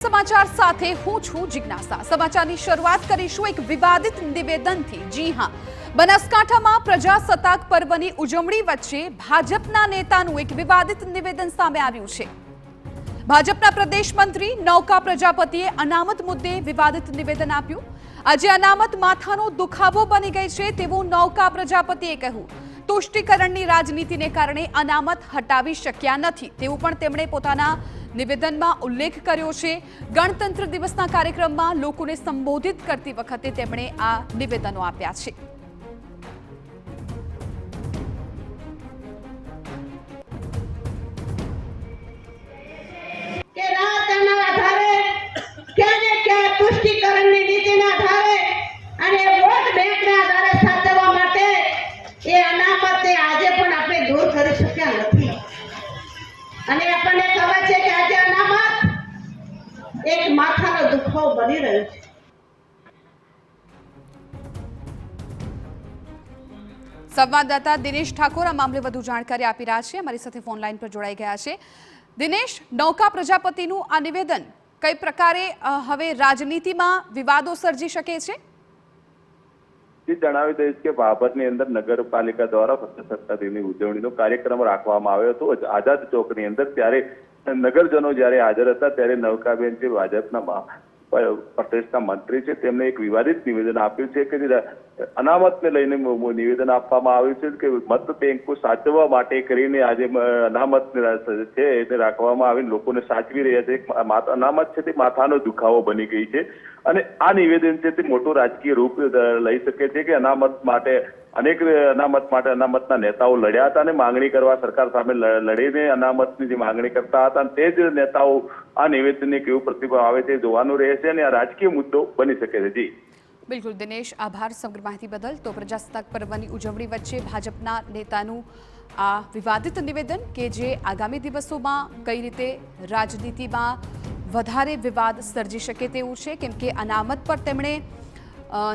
समाचार साथे हूं छूं जिज्ञासा। समाचारनी शरूआत करीशुं एक विवादित निवेदनथी। जी हां, बनासकांठामां प्रजासत्ताक पर्वनी उजवणी वच्चे भाजपना नेतानुं एक विवादित निवेदन सामे आव्युं छे। भाजपना प्रदेश मंत्री नौका प्रजापतिए अनामत मुद्दे विवादित निवेदन आप्युं। આજે અનામત માથાનો દુખાવો બની ગઈ છે તેવું નૌકા પ્રજાપતિએ કહ્યું। તુષ્ટિકરણની રાજનીતિને કારણે અનામત હટાવી શક્યા નથી તેવું પણ તેમણે પોતાના નિવેદનમાં ઉલ્લેખ કર્યો છે। ગણતંત્ર દિવસના કાર્યક્રમમાં લોકોને સંબોધિત કરતી વખતે તેમણે આ નિવેદનો આપ્યા છે। तुष्टिकरणની નીતિના આધારે અને વોટ બેંકના આધારે સાચવવા માટે એ અનામતને આજે પણ આપણે દૂર કરી શક્યા નથી અને આપણને ખબર છે કે આજે અનામત એક માથાનો દુખાવો બની રહ્યો છે। સંવાદદાતા દિનેશ ઠાકોર આ મામલે વધુ જાણકારી આપી રહ્યા છે। અમારી સાથે ફોન લાઈન પર જોડાઈ ગયા છે। દિનેશ, નૌકા પ્રજાપતિનું આ નિવેદન કઈ પ્રકારે હવે રાજનીતિમાં વિવાદો સર્જી શકે છે? જણાવી દઈશ કે ભાભરની અંદર નગરપાલિકા દ્વારા પ્રજાસત્તાક દિનની ઉજવણીનો કાર્યક્રમ રાખવામાં આવ્યો હતો આઝાદ ચોકની અંદર। ત્યારે નગરજનો જ્યારે હાજર હતા ત્યારે નૌકાબેન જે ભાજપના પ્રદેશના મંત્રી છે તેમણે એક વિવાદિત નિવેદન આપ્યું છે કે અનામતને લઈને નિવેદન આપવામાં આવ્યું છે કે મત બેંકો સાચવવા માટે કરીને આજે અનામત છે એને રાખવામાં આવીને લોકોને સાચવી રહ્યા છે। અનામત છે તે માથાનો દુખાવો બની ગઈ છે અને આ નિવેદન છે તે મોટું રાજકીય રૂપ લઈ શકે છે કે અનામત માટે અનામતના નેતાઓ લડ્યા હતા અને માંગણી કરવા સરકાર સામે લડીને અનામતની જે માંગણી કરતા હતા અને તે જ નેતાઓ આ નિવેદનને કેવું પ્રતિભાવ આવે છે જોવાનું રહેશે અને આ રાજકીય મુદ્દો બની શકે છે। જી બિલકુલ દિનેશ, આભાર સમગ્ર માહિતી બદલ। તો પ્રજાસત્તાક પર્વની ઉજવણી વચ્ચે ભાજપના નેતાનું આ વિવાદિત નિવેદન કે જે આગામી દિવસોમાં કઈ રીતે રાજનીતિમાં વધારે વિવાદ સર્જી શકે તેવું છે, કેમ કે અનામત પર તેમણે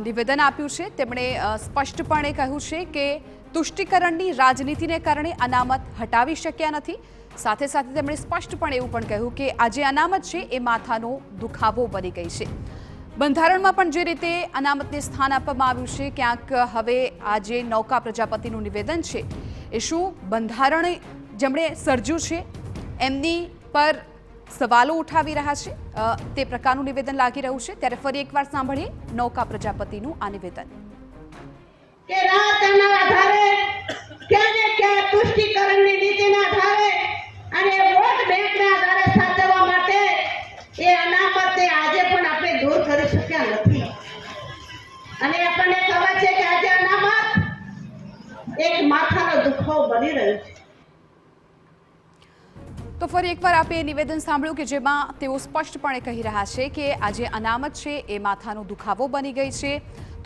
નિવેદન આપ્યું છે। તેમણે સ્પષ્ટપણે કહ્યું છે કે તુષ્ટિકરણની રાજનીતિને કારણે અનામત હટાવી શક્યા નથી। સાથે સાથે તેમણે સ્પષ્ટપણે એવું પણ કહ્યું કે આજે અનામત છે એ માથાનો દુખાવો બની ગઈ છે। બંધારણમાં પણ જે રીતે અનામતને સ્થાન આપવામાં આવ્યું છે, ક્યાંક હવે આ જે નૌકા પ્રજાપતિનું નિવેદન છે એ શું બંધારણ જેમણે સર્જ્યું છે એમની પર સવાલો ઉઠાવી રહ્યા છે તે પ્રકારનું નિવેદન લાગી રહ્યું છે। ત્યારે ફરી એકવાર સાંભળીએ નૌકા પ્રજાપતિનું આ નિવેદન કે રાજના આધારે ક્યાંને ક્યાં તુષ્ટિકરણની નીતિના આધારે અને વોટ બેંકના આધારે સાચવવા માટે એ અનામતને આજે પણ આપણે દૂર કરી શક્યા નથી અને આપણને ખબર છે કે આજે અનામત એક માથાનો દુખાવો બની રહ્યો છે। તો ફરી એકવાર આપે નિવેદન સાંભળ્યું કે જેમાં તેઓ સ્પષ્ટપણે કહી રહ્યા છે કે આજે અનામત છે એ માથાનો દુખાવો બની ગઈ છે।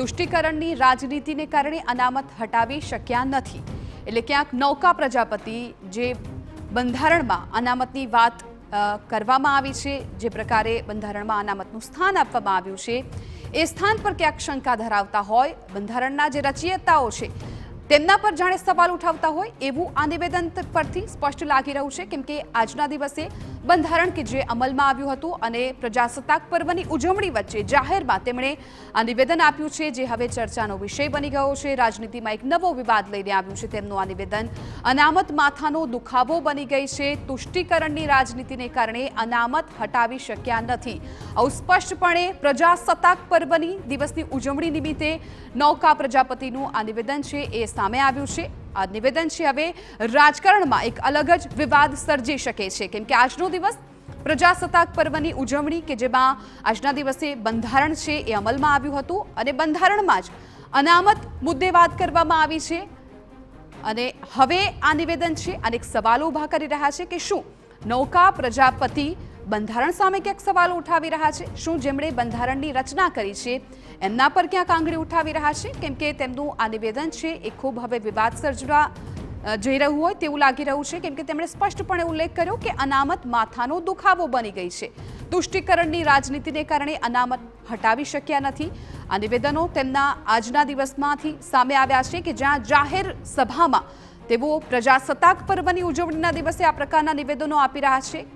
તુષ્ટિકરણની રાજનીતિને કારણે અનામત હટાવી શક્યા નથી। એટલે ક્યાંક નૌકા પ્રજાપતિ જે બંધારણમાં અનામતની વાત કરવામાં આવી છે, જે પ્રકારે બંધારણમાં અનામતનું સ્થાન આપવામાં આવ્યું છે એ સ્થાન પર ક્યાંક શંકા ધરાવતા હોય, બંધારણના જે રચયિતાઓ છે તેમના પર જાણે સવાલ ઉઠાવતા હોય એવું આ નિવેદન પરથી સ્પષ્ટ લાગી રહ્યું છે, કેમ કે આજના દિવસે બંધારણ કે જે અમલમાં આવ્યું હતું અને પ્રજાસત્તાક પર્વની ઉજવણી વચ્ચે જાહેરમાં તેમણે આ નિવેદન આપ્યું છે જે હવે ચર્ચાનો વિષય બની ગયો છે। રાજનીતિમાં એક નવો વિવાદ લઈને આવ્યું છે તેમનું આ નિવેદન। અનામત માથાનો દુખાવો બની ગઈ છે, તુષ્ટિકરણની રાજનીતિને કારણે અનામત હટાવી શક્યા નથી આવું સ્પષ્ટપણે પ્રજાસત્તાક પર્વની દિવસની ઉજવણી નિમિત્તે નૌકા પ્રજાપતિનું આ નિવેદન છે એ સામે આવ્યું છે। આ નિવેદન છે હવે રાજકારણમાં એક અલગ જ વિવાદ સર્જી શકે છે, કેમ કે આજનો દિવસ પ્રજાસત્તાક પર્વની ઉજવણી કે જેમાં આજના દિવસે બંધારણ છે એ અમલમાં આવ્યું હતું અને બંધારણમાં જ અનામત મુદ્દે વાત કરવામાં આવી છે અને હવે આ નિવેદન છે અનેક સવાલો ઉભા કરી રહ્યા છે કે શું નૌકા પ્રજાપતિ બંધારણ સામે ક્યાંક સવાલો ઉઠાવી રહ્યા છે? શું જેમણે બંધારણની રચના કરી છે એમના પર ક્યાંક આંગળી ઉઠાવી રહ્યા છે? કેમ કે તેમનું આ નિવેદન છે એ ખૂબ હવે વિવાદ સર્જવા જઈ રહ્યું હોય તેવું લાગી રહ્યું છે, કેમ કે તેમણે સ્પષ્ટપણે ઉલ્લેખ કર્યો કે અનામત માથાનો દુખાવો બની ગઈ છે। તુષ્ટિકરણની રાજનીતિને કારણે અનામત હટાવી શક્યા નથી। આ નિવેદનો તેમના આજના દિવસમાંથી સામે આવ્યા છે કે જ્યાં જાહેર સભામાં તેઓ પ્રજાસત્તાક પર્વની ઉજવણીના દિવસે આ પ્રકારના નિવેદનો આપી રહ્યા છે।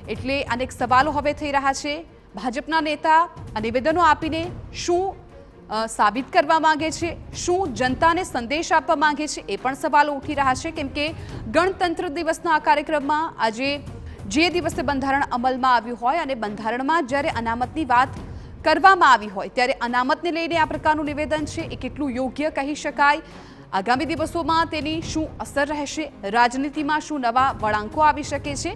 એટલે અનેક સવાલો હવે થઈ રહ્યા છે. ભાજપના નેતા આ નિવેદનો આપીને શું સાબિત કરવા માંગે છે, શું જનતાને સંદેશ આપવા માંગે છે, એ પણ સવાલો ઉઠી રહ્યા છે. કેમ કે ગણતંત્ર દિવસના આ કાર્યક્રમમાં આજે જે દિવસે બંધારણ અમલમાં આવ્યું હોય અને બંધારણમાં જ્યારે અનામતની વાત કરવામાં આવી હોય ત્યારે અનામતને લઈને આ પ્રકારનું નિવેદન છે એ કેટલું યોગ્ય કહી શકાય? આગામી દિવસોમાં તેની શું અસર રહેશે? રાજનીતિમાં શું નવા વળાંકો આવી શકે છે?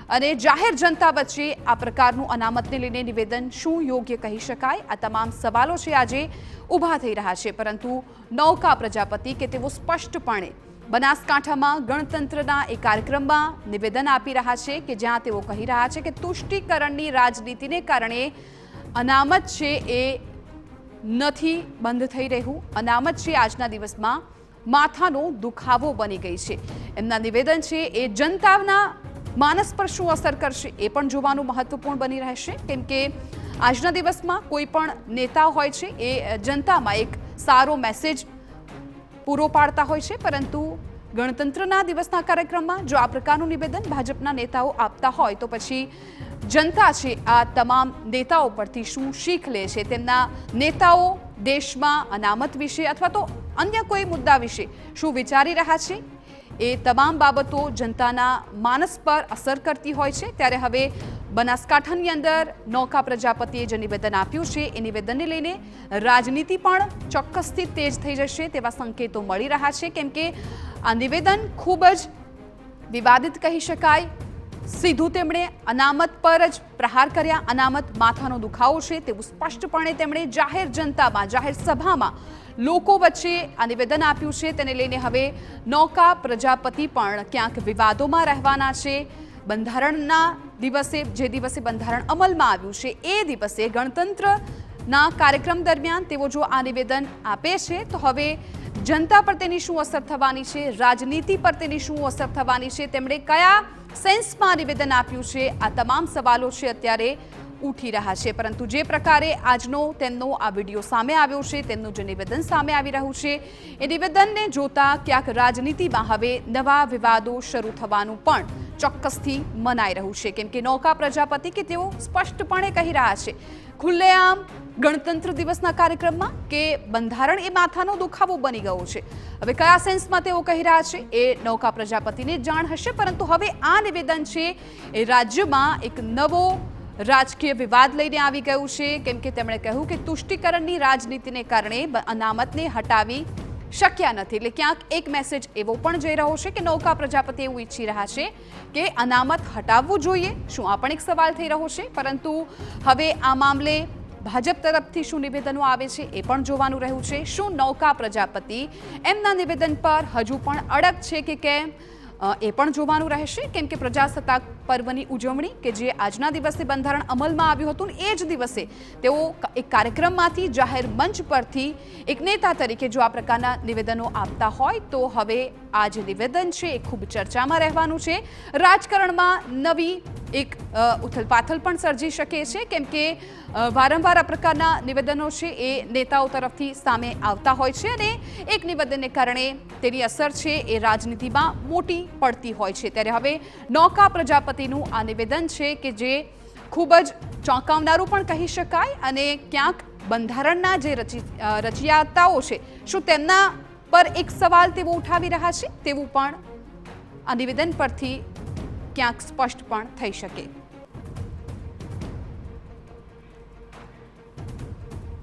અને જાહેર જનતા વચ્ચે આ પ્રકારનું અનામતને લઈને નિવેદન શું યોગ્ય કહી શકાય? આ તમામ સવાલો છે આજે ઊભા થઈ રહ્યા છે. પરંતુ નૌકા પ્રજાપતિ કે તેઓ સ્પષ્ટપણે બનાસકાંઠામાં ગણતંત્રના એક કાર્યક્રમમાં નિવેદન આપી રહ્યા છે કે જ્યાં તેઓ કહી રહ્યા છે કે તુષ્ટિકરણની રાજનીતિને કારણે અનામત છે એ નથી બંધ થઈ રહ્યું. અનામત છે આજના દિવસમાં માથાનો દુખાવો બની ગઈ છે. એમના નિવેદન છે એ જનતાના માનસ પર શું અસર કરશે એ પણ જોવાનું મહત્વપૂર્ણ બની રહેશે. કેમ કે આજના દિવસમાં કોઈ પણ નેતા હોય છે એ જનતામાં એક સારો મેસેજ પૂરો પાડતા હોય છે, પરંતુ ગણતંત્રના દિવસના કાર્યક્રમમાં જો આ પ્રકારનું નિવેદન ભાજપના નેતાઓ આપતા હોય તો પછી જનતા છે આ તમામ નેતાઓ પરથી શું શીખ લે છે? તેમના નેતાઓ દેશમાં અનામત વિશે અથવા તો અન્ય કોઈ મુદ્દા વિશે શું વિચારી રહ્યા છે? એ તમામ બાબતો જનતાના માનસ પર અસર કરતી હોય છે. ત્યારે હવે બનાસકાંઠાની અંદર નૌકા પ્રજાપતિએ જે નિવેદન આપ્યું છે એ નિવેદનને લઈને રાજનીતિ પણ ચોક્કસથી તેજ થઈ જશે તેવા સંકેતો મળી રહ્યા છે. કેમ કે આ નિવેદન ખૂબ જ વિવાદિત કહી શકાય. સીધું તેમણે અનામત પર જ પ્રહાર કર્યા. અનામત માથાનો દુખાવો છે તેવું સ્પષ્ટપણે તેમણે જાહેર જનતામાં, જાહેર સભામાં લોકો વચ્ચે આ નિવેદન આપ્યું છે. તેને લઈને હવે નૌકા પ્રજાપતિ પણ ક્યાંક વિવાદોમાં રહેવાના છે. બંધારણના દિવસે, જે દિવસે બંધારણ અમલમાં આવ્યું છે એ દિવસે ગણતંત્રના કાર્યક્રમ દરમિયાન તેઓ જો આ નિવેદન આપે છે તો હવે જનતા પર તેની શું અસર થવાની છે, રાજનીતિ પર તેની શું અસર થવાની છે, તેમણે કયા સેન્સમાં નિવેદન આપ્યું છે, આ તમામ સવાલો છે અત્યારે ઉઠી રહ્યા છે. પરંતુ જે પ્રકારે આજનો તેમનો આ વિડીયો સામે આવ્યો છે, તેમનું જે નિવેદન સામે આવી રહ્યું છે એ નિવેદનને જોતા ક્યાંક રાજનીતિમાં હવે નવા વિવાદો શરૂ થવાનું પણ ચોક્કસથી મનાઈ રહ્યું છે. કેમ કે નૌકા પ્રજાપતિ કે તેઓ સ્પષ્ટપણે કહી રહ્યા છે ખુલ્લેઆમ ગણતંત્ર દિવસના કાર્યક્રમમાં કે બંધારણ એ માથાનો દુખાવો બની ગયો છે. હવે કયા સેન્સમાં તેઓ કહી રહ્યા છે એ નૌકા પ્રજાપતિને જાણ હશે. પરંતુ હવે આ નિવેદન છે એ રાજ્યમાં એક નવો રાજકીય વિવાદ લઈને આવી ગયું છે. કેમ કે તેમણે કહ્યું કે તુષ્ટિકરણની રાજનીતિને કારણે અનામતને હટાવી શક્યા નથી. એટલે ક્યાંક એક મેસેજ એવો પણ જઈ રહ્યો છે કે નૌકા પ્રજાપતિ એવું ઈચ્છી રહ્યા છે કે અનામત હટાવવું જોઈએ. શું આ પણ એક સવાલ થઈ રહ્યો છે. પરંતુ હવે આ મામલે ભાજપ તરફથી શું નિવેદનો આવે છે એ પણ જોવાનું રહ્યું છે. શું નૌકા પ્રજાપતિ એમના નિવેદન પર હજુ પણ અડગ છે કે કેમ એ પણ જોવાનું રહેશે. કેમ કે પ્રજાસત્તાક પર્વની ઉજવણી કે જે આજના દિવસે બંધારણ અમલમાં આવ્યું હતું એ જ દિવસે તેઓ એક કાર્યક્રમમાંથી જાહેર મંચ પરથી એક નેતા તરીકે જો આ પ્રકારના નિવેદનો આપતા હોય તો હવે આ જે નિવેદન છે એ ખૂબ ચર્ચામાં રહેવાનું છે. રાજકારણમાં નવી એક ઉથલપાથલ પણ સર્જી શકે છે. કેમ કે વારંવાર આ પ્રકારના નિવેદનો છે એ નેતાઓ તરફથી સામે આવતા હોય છે અને એક નિવેદનને કારણે તેની અસર છે એ રાજનીતિમાં મોટી પડતી હોય છે. ત્યારે હવે નૌકા પ્રજાપતિનું આ નિવેદન છે કે જે ખૂબ જ ચોંકાવનારું પણ કહી શકાય અને ક્યાંક બંધારણના જે રચયિતાઓ છે શું તેમના પર એક સવાલ તેઓ ઉઠાવી રહ્યા છે તેવું પણ આ નિવેદન પરથી ક્યાંક સ્પષ્ટ પણ થઈ શકે.